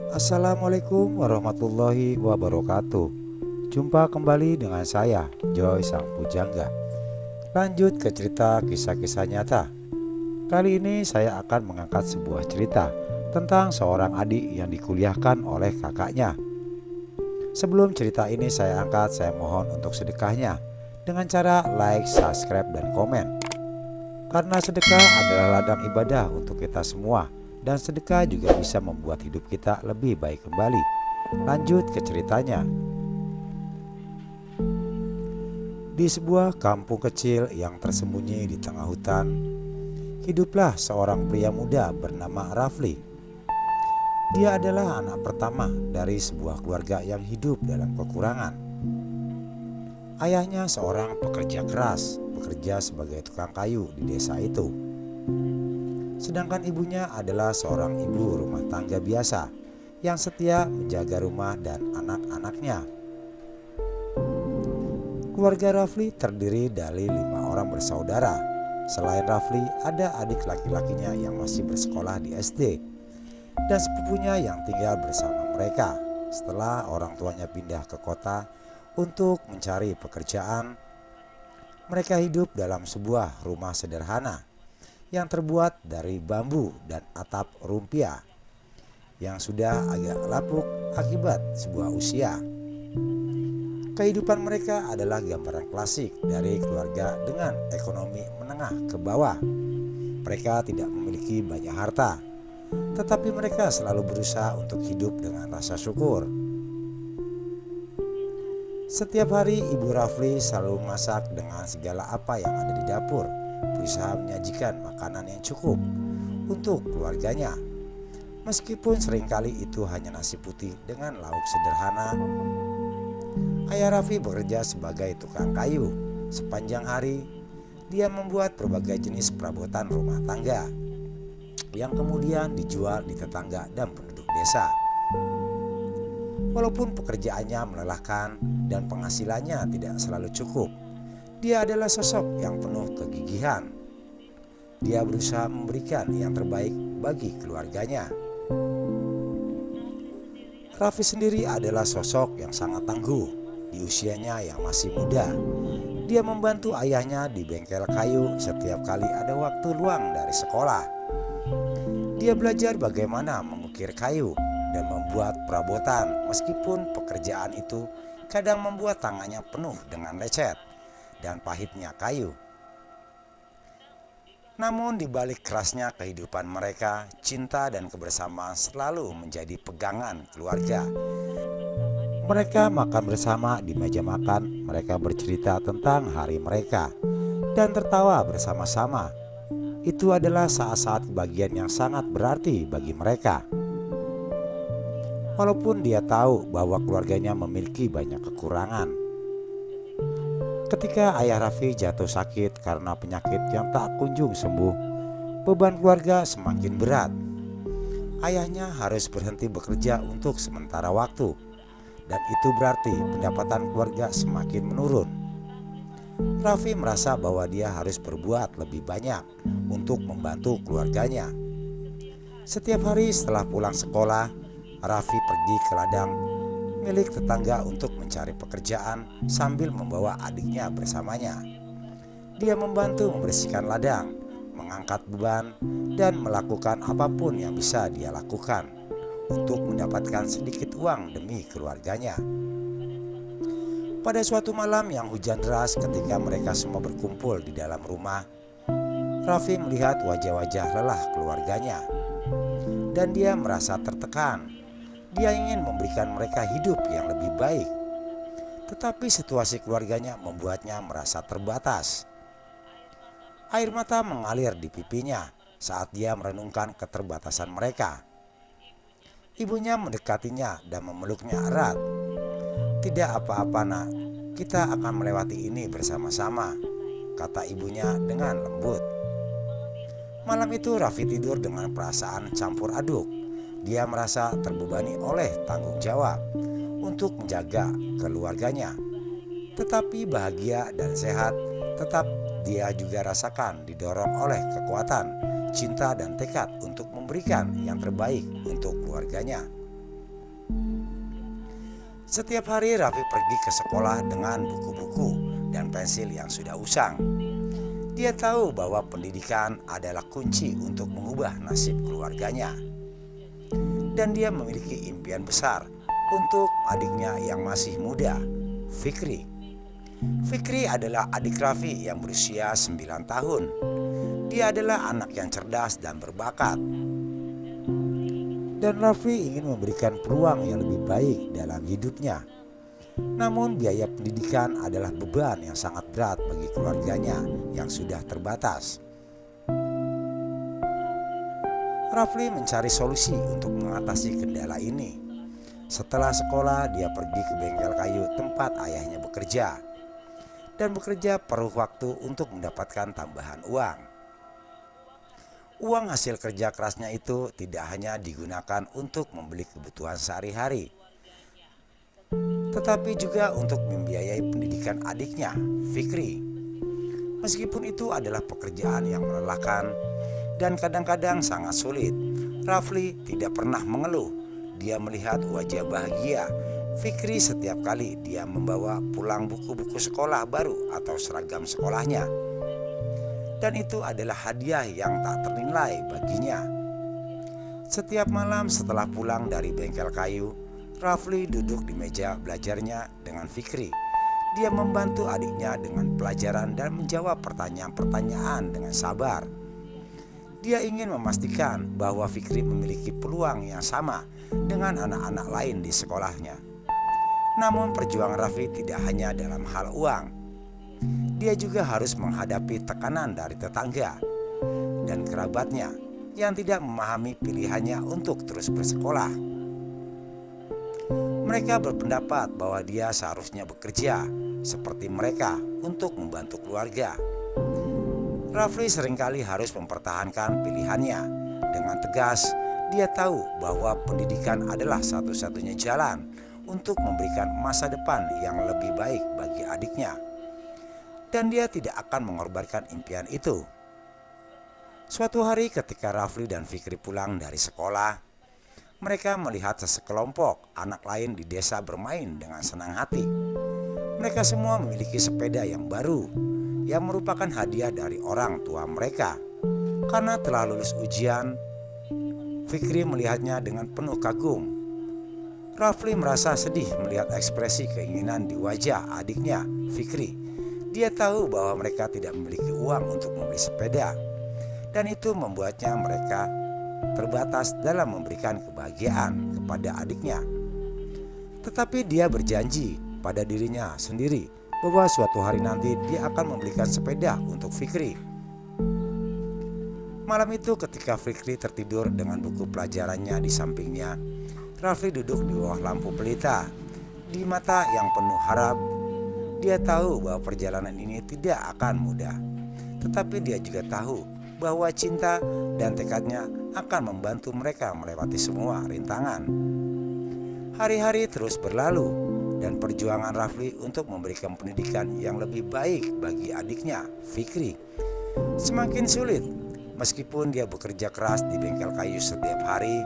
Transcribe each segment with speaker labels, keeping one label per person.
Speaker 1: Assalamualaikum warahmatullahi wabarakatuh. Jumpa kembali dengan saya, Joy Sang Pujangga. Lanjut ke cerita kisah-kisah nyata. Kali ini saya akan mengangkat sebuah cerita tentang seorang adik yang dikuliahkan oleh kakaknya. Sebelum cerita ini saya angkat, saya mohon untuk sedekahnya dengan cara like, subscribe, dan komen. Karena sedekah adalah ladang ibadah untuk kita semua, dan sedekah juga bisa membuat hidup kita lebih baik kembali. Lanjut ke ceritanya. Di sebuah kampung kecil yang tersembunyi di tengah hutan, hiduplah seorang pria muda bernama Rafli. Dia adalah anak pertama dari sebuah keluarga yang hidup dalam kekurangan. Ayahnya seorang pekerja keras, bekerja sebagai tukang kayu di desa itu. Sedangkan ibunya adalah seorang ibu rumah tangga biasa yang setia menjaga rumah dan anak-anaknya. Keluarga Rafli terdiri dari 5 orang bersaudara. Selain Rafli, ada adik laki-lakinya yang masih bersekolah di SD dan sepupunya yang tinggal bersama mereka setelah orang tuanya pindah ke kota untuk mencari pekerjaan. Mereka hidup dalam sebuah rumah sederhana yang terbuat dari bambu dan atap rumpia yang sudah agak lapuk akibat sebuah usia. Kehidupan mereka adalah gambaran klasik dari keluarga dengan ekonomi menengah ke bawah. Mereka tidak memiliki banyak harta, tetapi mereka selalu berusaha untuk hidup dengan rasa syukur. Setiap hari Ibu Rafli selalu masak dengan segala apa yang ada di dapur, berusaha menyajikan makanan yang cukup untuk keluarganya. Meskipun seringkali itu hanya nasi putih dengan lauk sederhana. Ayah Rafli bekerja sebagai tukang kayu. Sepanjang hari dia membuat berbagai jenis perabotan rumah tangga yang kemudian dijual di tetangga dan penduduk desa. Walaupun pekerjaannya melelahkan dan penghasilannya tidak selalu cukup, dia adalah sosok yang penuh kegigihan. Dia berusaha memberikan yang terbaik bagi keluarganya. Rafli sendiri adalah sosok yang sangat tangguh. Di usianya yang masih muda, dia membantu ayahnya di bengkel kayu setiap kali ada waktu luang dari sekolah. Dia belajar bagaimana mengukir kayu dan membuat perabotan, meskipun pekerjaan itu kadang membuat tangannya penuh dengan lecet dan pahitnya kayu. Namun di balik kerasnya kehidupan mereka, cinta dan kebersamaan selalu menjadi pegangan keluarga. Mereka makan bersama di meja makan, mereka bercerita tentang hari mereka dan tertawa bersama-sama. Itu adalah saat-saat kebahagiaan yang sangat berarti bagi mereka. Walaupun dia tahu bahwa keluarganya memiliki banyak kekurangan. Ketika ayah Rafli jatuh sakit karena penyakit yang tak kunjung sembuh, beban keluarga semakin berat. Ayahnya harus berhenti bekerja untuk sementara waktu, dan itu berarti pendapatan keluarga semakin menurun. Rafli merasa bahwa dia harus berbuat lebih banyak untuk membantu keluarganya. Setiap hari setelah pulang sekolah, Rafli pergi ke ladang milik tetangga untuk mencari pekerjaan sambil membawa adiknya bersamanya. Dia membantu membersihkan ladang, mengangkat beban, dan melakukan apapun yang bisa dia lakukan untuk mendapatkan sedikit uang demi keluarganya. Pada suatu malam yang hujan deras ketika mereka semua berkumpul di dalam rumah, Rafli melihat wajah-wajah lelah keluarganya dan dia merasa tertekan. Dia ingin memberikan mereka hidup yang lebih baik, tetapi situasi keluarganya membuatnya merasa terbatas. Air mata mengalir di pipinya saat dia merenungkan keterbatasan mereka. Ibunya mendekatinya dan memeluknya erat. "Tidak apa-apa nak, kita akan melewati ini bersama-sama," kata ibunya dengan lembut. Malam itu Rafli tidur dengan perasaan campur aduk. Dia merasa terbebani oleh tanggung jawab untuk menjaga keluarganya. Tetapi bahagia dan sehat tetap dia juga rasakan didorong oleh kekuatan, cinta dan tekad untuk memberikan yang terbaik untuk keluarganya. Setiap hari Raffi pergi ke sekolah dengan buku-buku dan pensil yang sudah usang. Dia tahu bahwa pendidikan adalah kunci untuk mengubah nasib keluarganya. Dan dia memiliki impian besar untuk adiknya yang masih muda, Fikri. Fikri adalah adik Raffi yang berusia 9 tahun. Dia adalah anak yang cerdas dan berbakat. Dan Raffi ingin memberikan peluang yang lebih baik dalam hidupnya. Namun biaya pendidikan adalah beban yang sangat berat bagi keluarganya yang sudah terbatas. Raffi mencari solusi untuk mengatasi kendala ini. Setelah sekolah, dia pergi ke bengkel kayu tempat ayahnya bekerja. Dan bekerja perlu waktu untuk mendapatkan tambahan uang. Uang hasil kerja kerasnya itu tidak hanya digunakan untuk membeli kebutuhan sehari-hari, tetapi juga untuk membiayai pendidikan adiknya, Fikri. Meskipun itu adalah pekerjaan yang melelahkan dan kadang-kadang sangat sulit, Raffi tidak pernah mengeluh. Dia melihat wajah bahagia Fikri setiap kali dia membawa pulang buku-buku sekolah baru atau seragam sekolahnya. Dan itu adalah hadiah yang tak ternilai baginya. Setiap malam setelah pulang dari bengkel kayu, Raffi duduk di meja belajarnya dengan Fikri. Dia membantu adiknya dengan pelajaran dan menjawab pertanyaan-pertanyaan dengan sabar. Dia ingin memastikan bahwa Fikri memiliki peluang yang sama dengan anak-anak lain di sekolahnya. Namun perjuangan Raffi tidak hanya dalam hal uang. Dia juga harus menghadapi tekanan dari tetangga dan kerabatnya yang tidak memahami pilihannya untuk terus bersekolah. Mereka berpendapat bahwa dia seharusnya bekerja seperti mereka untuk membantu keluarga. Raffi seringkali harus mempertahankan pilihannya. Dengan tegas, dia tahu bahwa pendidikan adalah satu-satunya jalan untuk memberikan masa depan yang lebih baik bagi adiknya. Dan dia tidak akan mengorbankan impian itu. Suatu hari ketika Raffi dan Fikri pulang dari sekolah, mereka melihat sekelompok anak lain di desa bermain dengan senang hati. Mereka semua memiliki sepeda yang baru, yang merupakan hadiah dari orang tua mereka. Karena telah lulus ujian, Fikri melihatnya dengan penuh kagum. Raffi merasa sedih melihat ekspresi keinginan di wajah adiknya, Fikri. Dia tahu bahwa mereka tidak memiliki uang untuk membeli sepeda, dan itu membuatnya mereka terbatas dalam memberikan kebahagiaan kepada adiknya. Tetapi dia berjanji pada dirinya sendiri bahwa suatu hari nanti dia akan membelikan sepeda untuk Fikri. Malam itu ketika Fikri tertidur dengan buku pelajarannya di sampingnya, Raffi duduk di bawah lampu pelita. Di mata yang penuh harap, dia tahu bahwa perjalanan ini tidak akan mudah. Tetapi dia juga tahu bahwa cinta dan tekadnya akan membantu mereka melewati semua rintangan. Hari-hari terus berlalu dan perjuangan Raffi untuk memberikan pendidikan yang lebih baik bagi adiknya, Fikri, semakin sulit. Meskipun dia bekerja keras di bengkel kayu setiap hari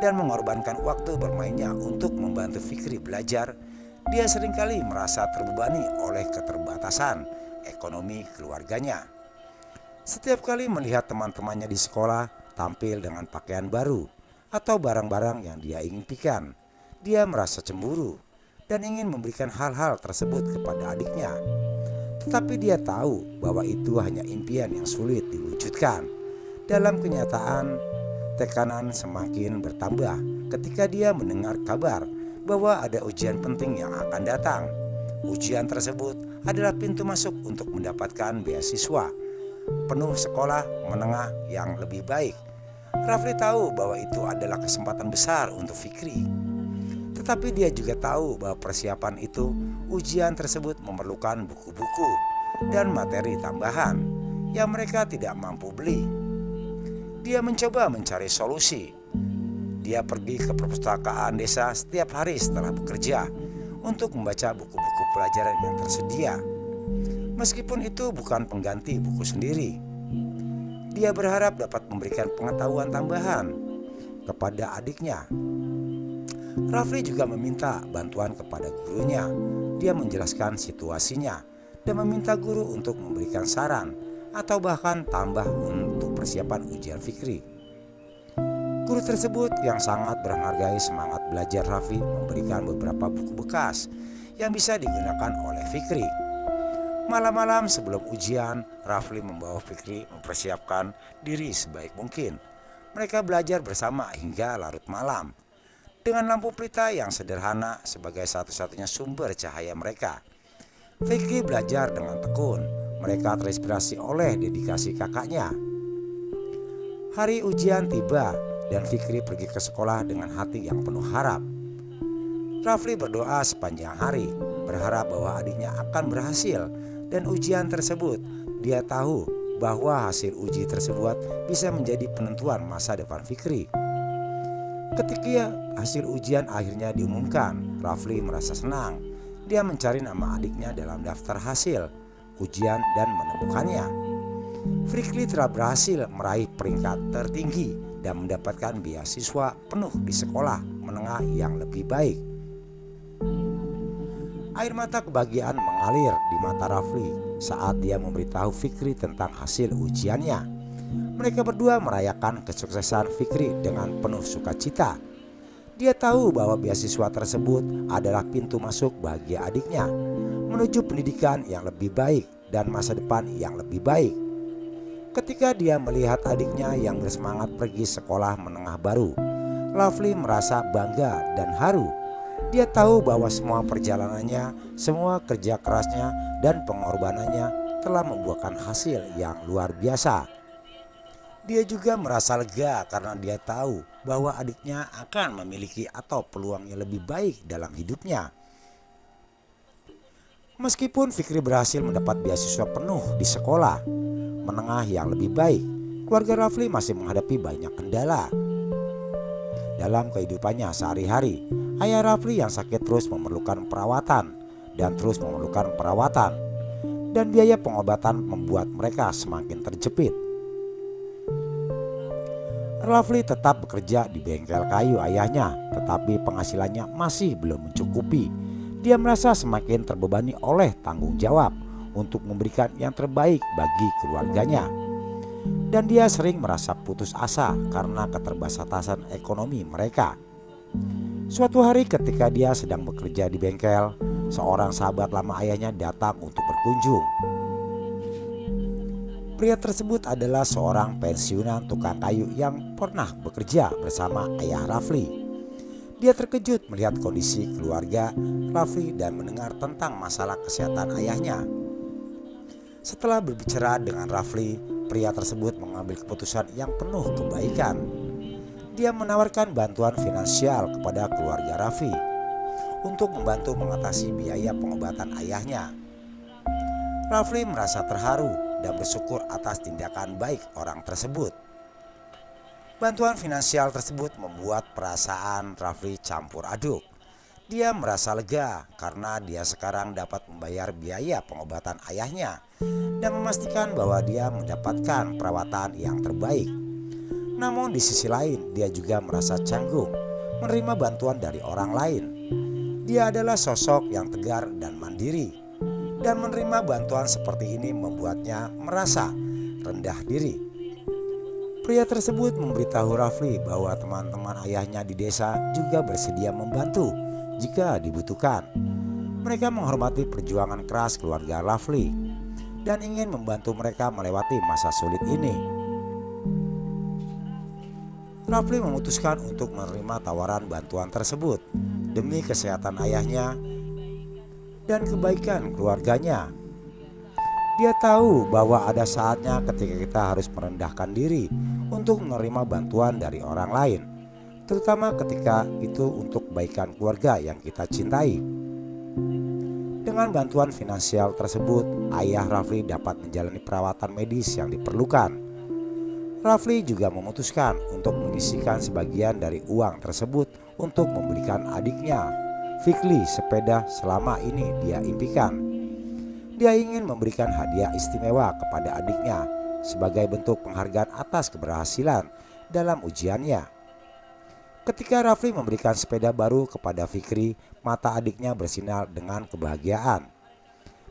Speaker 1: dan mengorbankan waktu bermainnya untuk membantu Fikri belajar, dia seringkali merasa terbebani oleh keterbatasan ekonomi keluarganya. Setiap kali melihat teman-temannya di sekolah tampil dengan pakaian baru atau barang-barang yang dia impikan, dia merasa cemburu dan ingin memberikan hal-hal tersebut kepada adiknya. Tetapi dia tahu bahwa itu hanya impian yang sulit diwujudkan. Dalam kenyataan, tekanan semakin bertambah ketika dia mendengar kabar bahwa ada ujian penting yang akan datang. Ujian tersebut adalah pintu masuk untuk mendapatkan beasiswa penuh sekolah menengah yang lebih baik. Raffi tahu bahwa itu adalah kesempatan besar untuk Fikri. Tetapi dia juga tahu bahwa persiapan itu, ujian tersebut memerlukan buku-buku dan materi tambahan yang mereka tidak mampu beli. Dia mencoba mencari solusi. Dia pergi ke perpustakaan desa setiap hari setelah bekerja untuk membaca buku-buku pelajaran yang tersedia. Meskipun itu bukan pengganti buku sendiri, dia berharap dapat memberikan pengetahuan tambahan kepada adiknya. Rafli juga meminta bantuan kepada gurunya. Dia menjelaskan situasinya dan meminta guru untuk memberikan saran atau bahkan tambah untuk persiapan ujian Fikri. Guru tersebut yang sangat menghargai semangat belajar Rafli memberikan beberapa buku bekas yang bisa digunakan oleh Fikri. Malam-malam sebelum ujian, Rafli membawa Fikri mempersiapkan diri sebaik mungkin. Mereka belajar bersama hingga larut malam, dengan lampu pelita yang sederhana sebagai satu-satunya sumber cahaya mereka. Fikri belajar dengan tekun. Mereka terinspirasi oleh dedikasi kakaknya. Hari ujian tiba dan Fikri pergi ke sekolah dengan hati yang penuh harap. Rafli berdoa sepanjang hari, berharap bahwa adiknya akan berhasil dan ujian tersebut. Dia tahu bahwa hasil uji tersebut bisa menjadi penentuan masa depan Fikri. Ketika hasil ujian akhirnya diumumkan, Rafli merasa senang. Dia mencari nama adiknya dalam daftar hasil ujian dan menemukannya. Fikri telah berhasil meraih peringkat tertinggi dan mendapatkan beasiswa penuh di sekolah menengah yang lebih baik. Air mata kebahagiaan mengalir di mata Rafli saat dia memberitahu Fikri tentang hasil ujiannya. Mereka berdua merayakan kesuksesan Fikri dengan penuh sukacita. Dia tahu bahwa beasiswa tersebut adalah pintu masuk bagi adiknya menuju pendidikan yang lebih baik dan masa depan yang lebih baik. Ketika dia melihat adiknya yang bersemangat pergi sekolah menengah baru, Rafli merasa bangga dan haru. Dia tahu bahwa semua perjalanannya, semua kerja kerasnya dan pengorbanannya telah membuahkan hasil yang luar biasa. Dia juga merasa lega karena dia tahu bahwa adiknya akan memiliki atau peluang yang lebih baik dalam hidupnya. Meskipun Fikri berhasil mendapat beasiswa penuh di sekolah menengah yang lebih baik, keluarga Rafli masih menghadapi banyak kendala dalam kehidupannya sehari-hari. Ayah Rafli yang sakit terus memerlukan perawatan dan terus memerlukan perawatan, dan biaya pengobatan membuat mereka semakin terjepit. Rafli tetap bekerja di bengkel kayu ayahnya, tetapi penghasilannya masih belum mencukupi. Dia merasa semakin terbebani oleh tanggung jawab untuk memberikan yang terbaik bagi keluarganya. Dan dia sering merasa putus asa karena keterbatasan ekonomi mereka. Suatu hari ketika dia sedang bekerja di bengkel, seorang sahabat lama ayahnya datang untuk berkunjung. Pria tersebut adalah seorang pensiunan tukang kayu yang pernah bekerja bersama ayah Rafli. Dia terkejut melihat kondisi keluarga Rafli dan mendengar tentang masalah kesehatan ayahnya. Setelah berbicara dengan Rafli, pria tersebut mengambil keputusan yang penuh kebaikan. Dia menawarkan bantuan finansial kepada keluarga Rafli untuk membantu mengatasi biaya pengobatan ayahnya. Rafli merasa terharu dan bersyukur atas tindakan baik orang tersebut. Bantuan finansial tersebut membuat perasaan Rafli campur aduk. Dia merasa lega karena dia sekarang dapat membayar biaya pengobatan ayahnya dan memastikan bahwa dia mendapatkan perawatan yang terbaik. Namun di sisi lain dia juga merasa canggung menerima bantuan dari orang lain. Dia adalah sosok yang tegar dan mandiri, dan menerima bantuan seperti ini membuatnya merasa rendah diri. Pria tersebut memberitahu Rafli bahwa teman-teman ayahnya di desa juga bersedia membantu jika dibutuhkan. Mereka menghormati perjuangan keras keluarga Rafli dan ingin membantu mereka melewati masa sulit ini. Rafli memutuskan untuk menerima tawaran bantuan tersebut demi kesehatan ayahnya dan kebaikan keluarganya. Dia tahu bahwa ada saatnya ketika kita harus merendahkan diri untuk menerima bantuan dari orang lain, terutama ketika itu untuk kebaikan keluarga yang kita cintai. Dengan bantuan finansial tersebut, ayah Rafli dapat menjalani perawatan medis yang diperlukan. Rafli juga memutuskan untuk menyisihkan sebagian dari uang tersebut untuk membelikan adiknya Fikri sepeda selama ini dia impikan. Dia ingin memberikan hadiah istimewa kepada adiknya sebagai bentuk penghargaan atas keberhasilan dalam ujiannya. Ketika Rafli memberikan sepeda baru kepada Fikri, mata adiknya bersinar dengan kebahagiaan.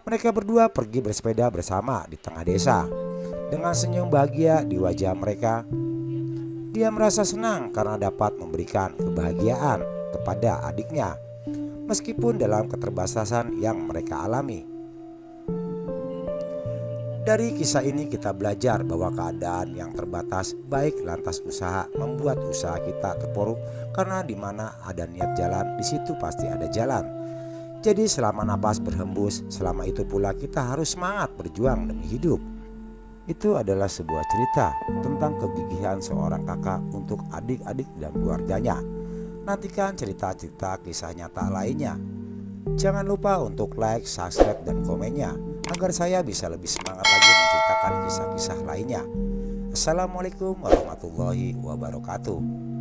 Speaker 1: Mereka berdua pergi bersepeda bersama di tengah desa. Dengan senyum bahagia di wajah mereka, dia merasa senang karena dapat memberikan kebahagiaan kepada adiknya, meskipun dalam keterbatasan yang mereka alami. Dari kisah ini kita belajar bahwa keadaan yang terbatas baik lantas usaha membuat usaha kita terpuruk, karena di mana ada niat jalan, di situ pasti ada jalan. Jadi selama napas berhembus, selama itu pula kita harus semangat berjuang demi hidup. Itu adalah sebuah cerita tentang kegigihan seorang kakak untuk adik-adik dan keluarganya. Nantikan cerita-cerita kisah nyata lainnya. Jangan lupa untuk like, subscribe, dan komennya agar saya bisa lebih semangat lagi menceritakan kisah-kisah lainnya. Assalamualaikum warahmatullahi wabarakatuh.